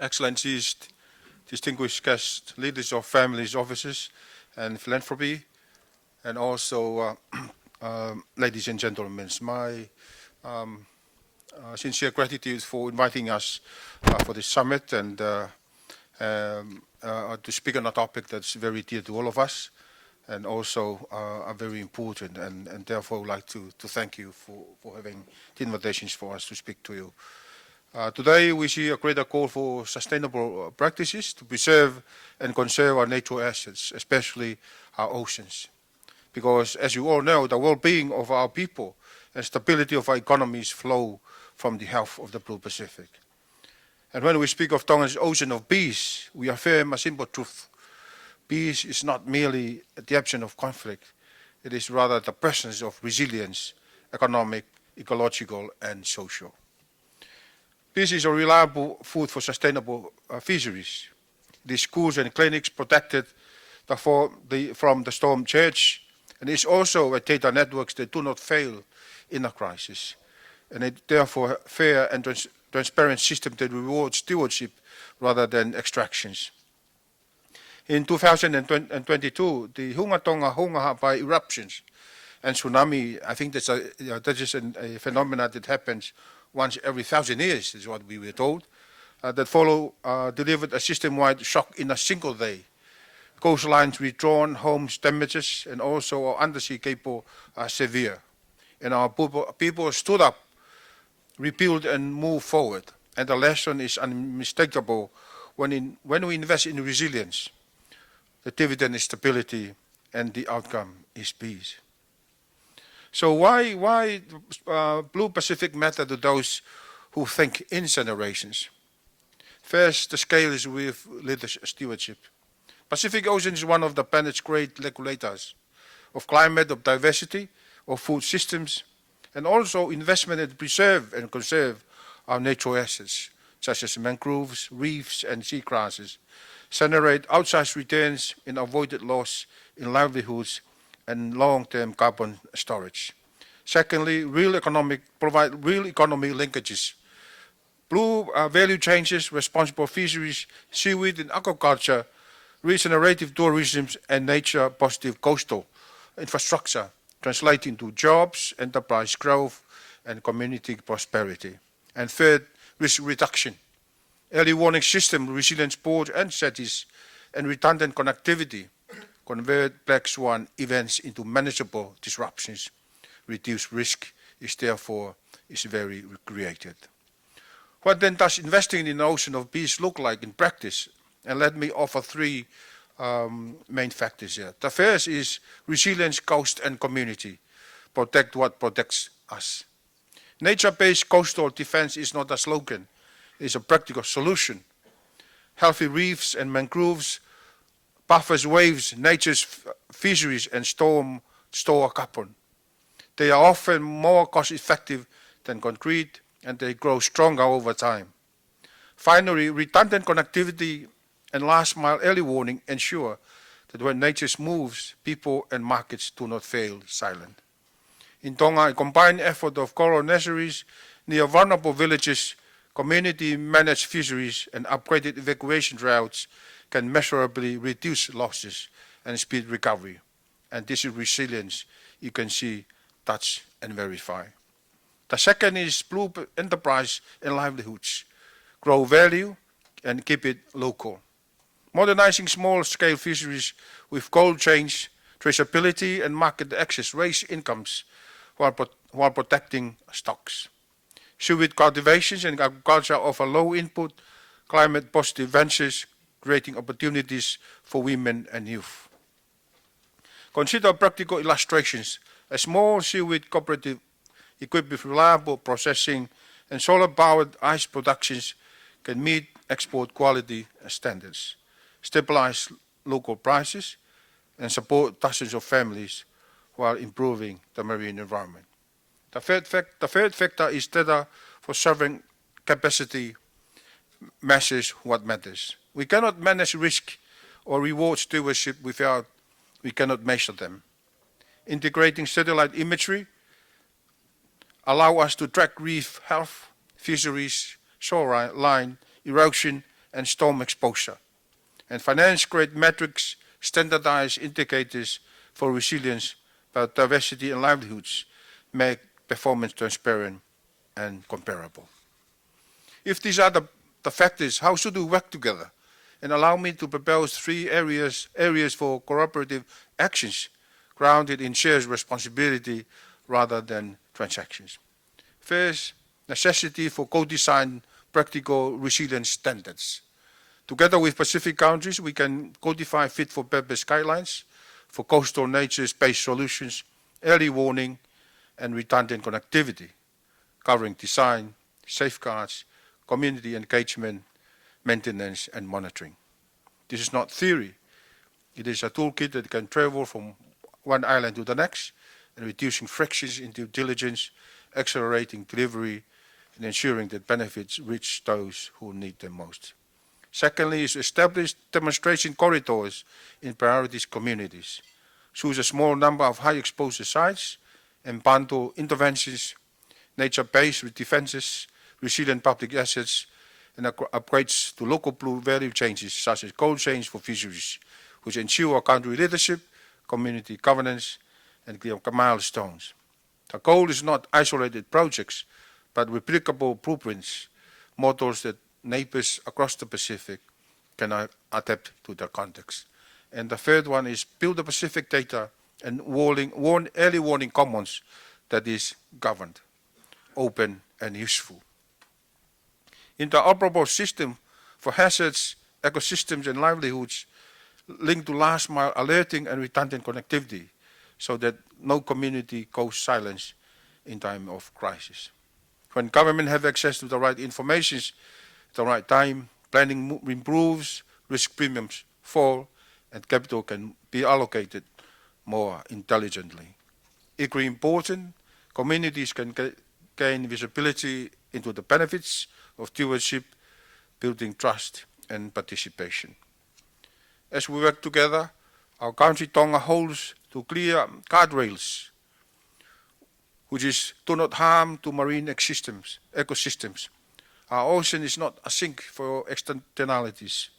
Excellencies, distinguished guests, leaders of families, offices, and philanthropy, and also ladies and gentlemen, my sincere gratitude for inviting us for this summit and to speak on a topic that's very dear to all of us and also are very important, and therefore I would like to thank you for having the invitations for us to speak to you. Today we see a greater call for sustainable practices to preserve and conserve our natural assets, especially our oceans. Because as you all know, the well-being of our people and stability of our economies flow from the health of the Blue Pacific. And when we speak of Tonga's ocean of peace, we affirm a simple truth. Peace is not merely the absence of conflict, it is rather the presence of resilience, economic, ecological, and social. Peace is a reliable food for sustainable fisheries. The schools and clinics protected from the storm surge, and it's also a data networks that do not fail in a crisis. And it therefore a fair and transparent system that rewards stewardship rather than extractions. In 2022, the Tonga by eruptions and tsunami, I think that is a phenomenon that happens once every 1,000 years, is what we were told, that delivered a system-wide shock in a single day. Coastlines withdrawn, homes damages, and also our undersea cable are severe. And our people stood up, rebuilt, and moved forward. And the lesson is unmistakable when we invest in resilience. The dividend is stability, and the outcome is peace. So why Blue Pacific matter to those who think in generations? First, the scale is with leadership stewardship. Pacific Ocean is one of the planet's great regulators of climate, of diversity, of food systems, and also investment in preserve and conserve our natural assets, such as mangroves, reefs, and seagrasses, generate outsized returns in avoided loss in livelihoods and long-term carbon storage. Secondly, provide real economy linkages. Blue value changes, responsible fisheries, seaweed and aquaculture, regenerative tourism, and nature-positive coastal infrastructure translate into jobs, enterprise growth, and community prosperity. And third, risk reduction. Early warning system, resilient port and cities, and redundant connectivity convert black swan events into manageable disruptions. Reduced risk is therefore very created. What then does investing in the ocean of peace look like in practice? And let me offer three main factors here. The first is resilience, coast, and community. Protect what protects us. Nature-based coastal defense is not a slogan. It's a practical solution. Healthy reefs and mangroves buffers waves, nature's fisheries, and store carbon. They are often more cost-effective than concrete, and they grow stronger over time. Finally, redundant connectivity and last-mile early warning ensure that when nature moves, people and markets do not fail silent. In Tonga, a combined effort of coral nurseries near vulnerable villages, community-managed fisheries, and upgraded evacuation routes can measurably reduce losses and speed recovery. And this is resilience you can see, touch, and verify. The second is blue enterprise and livelihoods. Grow value and keep it local. Modernizing small-scale fisheries with cold chains, traceability, and market access raise incomes while protecting stocks. Seaweed cultivations and agriculture offer low-input, climate-positive ventures, creating opportunities for women and youth. Consider practical illustrations. A small seaweed cooperative equipped with reliable processing and solar-powered ice productions can meet export quality standards, stabilize local prices, and support thousands of families while improving the marine environment. The third factor is data for sovereign capacity measures what matters. We cannot manage risk or reward stewardship we cannot measure them. Integrating satellite imagery allow us to track reef health, fisheries, shoreline, erosion, and storm exposure, and finance-grade metrics, standardized indicators for resilience, biodiversity, and livelihoods make performance transparent and comparable. If these are the factors, how should we work together? And allow me to propose three areas for cooperative actions grounded in shared responsibility rather than transactions. First, necessity for co-design practical resilience standards. Together with Pacific countries, we can codify fit-for-purpose guidelines for coastal nature-based solutions, early warning, and redundant connectivity, covering design, safeguards, community engagement, maintenance, and monitoring. This is not theory. It is a toolkit that can travel from one island to the next, and reducing frictions in due diligence, accelerating delivery, and ensuring that benefits reach those who need them most. Secondly, is establish demonstration corridors in priorities communities. Choose a small number of high exposure sites and bundle interventions, nature-based with defenses, resilient public assets, and upgrades to local blue value changes such as cold chains for fisheries, which ensure country leadership, community governance, and clear milestones. The goal is not isolated projects, but replicable blueprints, models that neighbors across the Pacific can adapt to their context. And the third one is build the Pacific data and early warning commons that is governed, open, and useful. Interoperable system for hazards, ecosystems, and livelihoods linked to last mile alerting and redundant connectivity so that no community goes silent in time of crisis. When government have access to the right information at the right time, planning improves, risk premiums fall, and capital can be allocated more intelligently. Equally important, communities can gain visibility into the benefits of stewardship, building trust and participation. As we work together, our country Tonga holds to clear guardrails, which is do not harm to marine ecosystems. Our ocean is not a sink for externalities.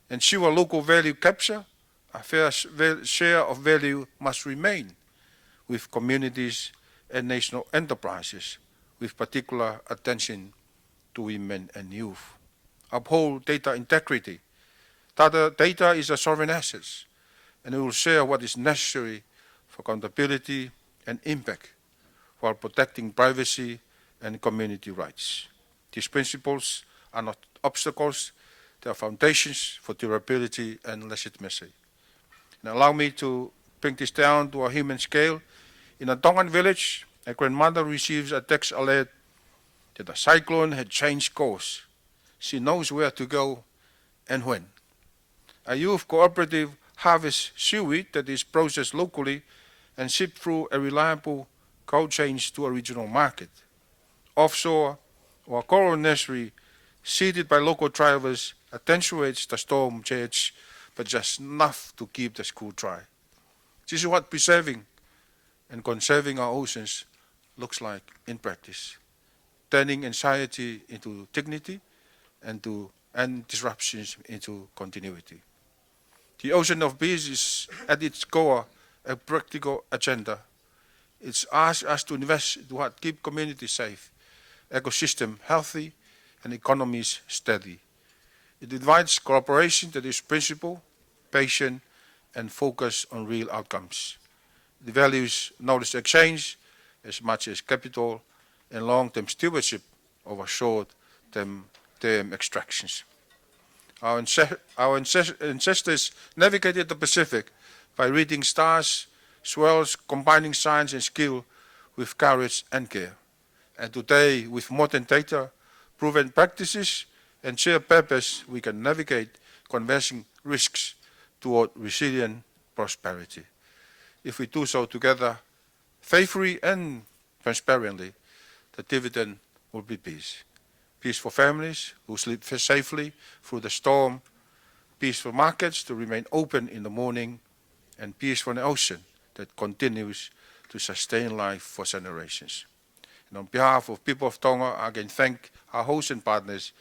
Ensure local value capture, a fair share of value must remain with communities and national enterprises, with particular attention to women and youth. Uphold data integrity. Data is a sovereign asset, and we will share what is necessary for accountability and impact while protecting privacy and community rights. These principles are not obstacles, they are foundations for durability and legitimacy. And allow me to bring this down to a human scale. In a Tongan village, a grandmother receives a text alert that a cyclone had changed course. She knows where to go and when. A youth cooperative harvests seaweed that is processed locally and shipped through a reliable cold chains to a regional market. Offshore, or a coral nursery seeded by local drivers attenuates the storm surge, but just enough to keep the school dry. This is what preserving and conserving our oceans looks like in practice, turning anxiety into dignity and disruptions into continuity. The Ocean of Peace is at its core a practical agenda. It's asked us to invest to what keep communities safe, ecosystem healthy, and economies steady. It invites cooperation that is principled, patient, and focused on real outcomes. It values knowledge exchange as much as capital and long-term stewardship over short-term extractions. Our ancestors navigated the Pacific by reading stars, swells, combining science and skill with courage and care. And today, with modern data, proven practices, and shared purpose, we can navigate conversing risks toward resilient prosperity. If we do so together, faithfully and transparently, the dividend will be peace. Peace for families who sleep safely through the storm, peace for markets to remain open in the morning, and peace for an ocean that continues to sustain life for generations. And on behalf of people of Tonga, I again thank our hosts and partners,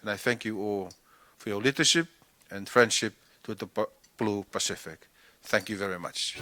and I thank you all for your leadership and friendship to the Blue Pacific. Thank you very much.